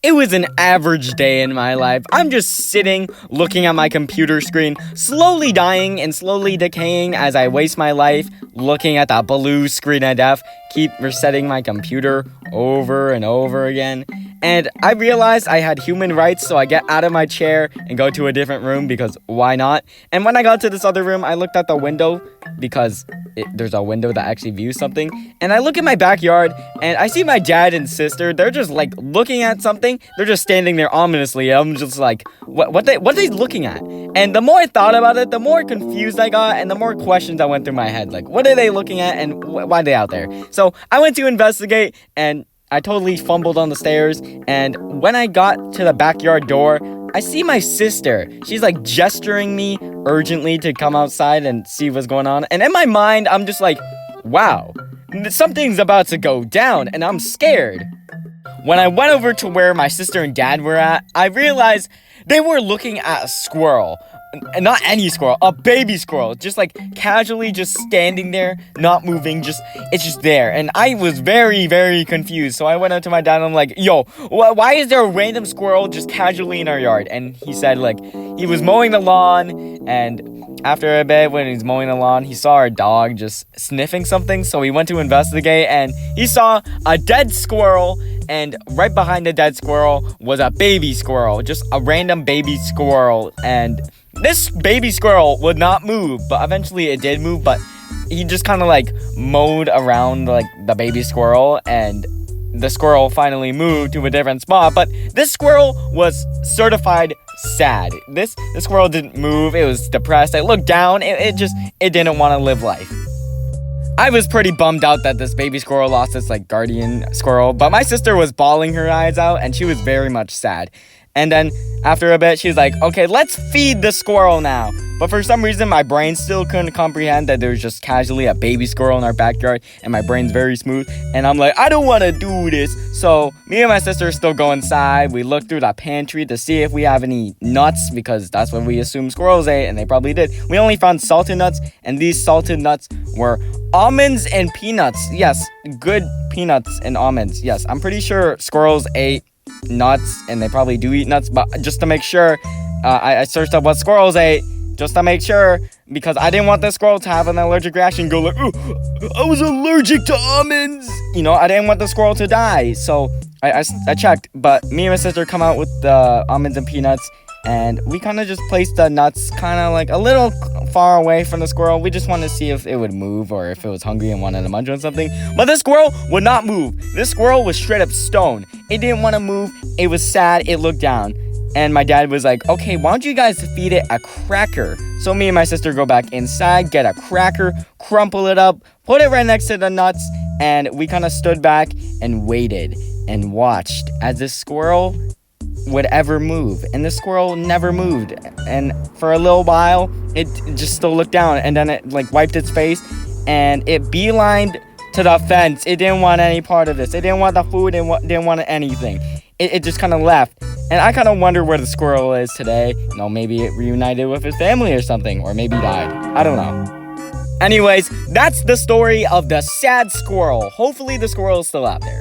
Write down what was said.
It was an average day in my life. I'm just sitting, looking at my computer screen, slowly dying and slowly decaying as I waste my life looking at that blue screen of death, keep resetting my computer over and over again. And I realized I had human rights, so I get out of my chair and go to a different room because why not? And when I got to this other room, I looked out the window because there's a window that actually views something. And I look at my backyard and I see my dad and sister. They're just like looking at something. They're just standing there ominously. I'm just like, what are they looking at? And the more I thought about it, the more confused I got and the more questions that went through my head. Like, what are they looking at and why are they out there? So I went to investigate and I totally fumbled on the stairs, and when I got to the backyard door, I see my sister. She's like gesturing me urgently to come outside and see what's going on. And in my mind, I'm just like, wow, something's about to go down, and I'm scared. When I went over to where my sister and dad were at, I realized they were looking at a squirrel. And not any squirrel, a baby squirrel, just like casually just standing there, not moving, it's just there. And I was very, very confused. So I went up to my dad and I'm like, yo, why is there a random squirrel just casually in our yard? And he said like, he was mowing the lawn, and after a bit when he's mowing the lawn, he saw our dog just sniffing something. So he went to investigate and he saw a dead squirrel, and right behind the dead squirrel was a baby squirrel, just a random baby squirrel. And this baby squirrel would not move, but eventually it did move, but he just kind of like mowed around like the baby squirrel, and the squirrel finally moved to a different spot. But this squirrel was certified sad. This squirrel didn't move. It was depressed. It looked down. It didn't want to live life. I was pretty bummed out that this baby squirrel lost its like guardian squirrel, but my sister was bawling her eyes out and she was very much sad. And then after a bit, she was like, okay, let's feed the squirrel now. But for some reason, my brain still couldn't comprehend that there was just casually a baby squirrel in our backyard, and my brain's very smooth. And I'm like, I don't want to do this. So me and my sister still go inside. We look through the pantry to see if we have any nuts, because that's what we assume squirrels ate, and they probably did. We only found salted nuts, and these salted nuts were almonds and peanuts. Yes, good peanuts and almonds. Yes, I'm pretty sure squirrels ate nuts, and they probably do eat nuts, but just to make sure, I searched up what squirrels ate just to make sure, because I didn't want the squirrel to have an allergic reaction, go like, oh, I was allergic to almonds, I didn't want the squirrel to die. So I checked, but me and my sister come out with the almonds and peanuts, and we kind of just placed the nuts kind of like a little far away from the squirrel. We just wanted to see if it would move or if it was hungry and wanted to munch on something. But this squirrel would not move. This squirrel was straight up stone. It didn't want to move. It was sad. It looked down. And my dad was like, okay, why don't you guys feed it a cracker? So me and my sister go back inside, get a cracker, crumple it up, put it right next to the nuts, and we kind of stood back and waited and watched as this squirrel would ever move. And the squirrel never moved. And for a little while, it just still looked down, and then it like wiped its face and it beelined to the fence. It didn't want any part of this. It didn't want the food. It didn't want anything. It just kind of left. And I kind of wonder where the squirrel is today. Maybe it reunited with his family or something, or maybe died. I don't know. Anyways, that's the story of the sad squirrel. Hopefully the squirrel is still out there.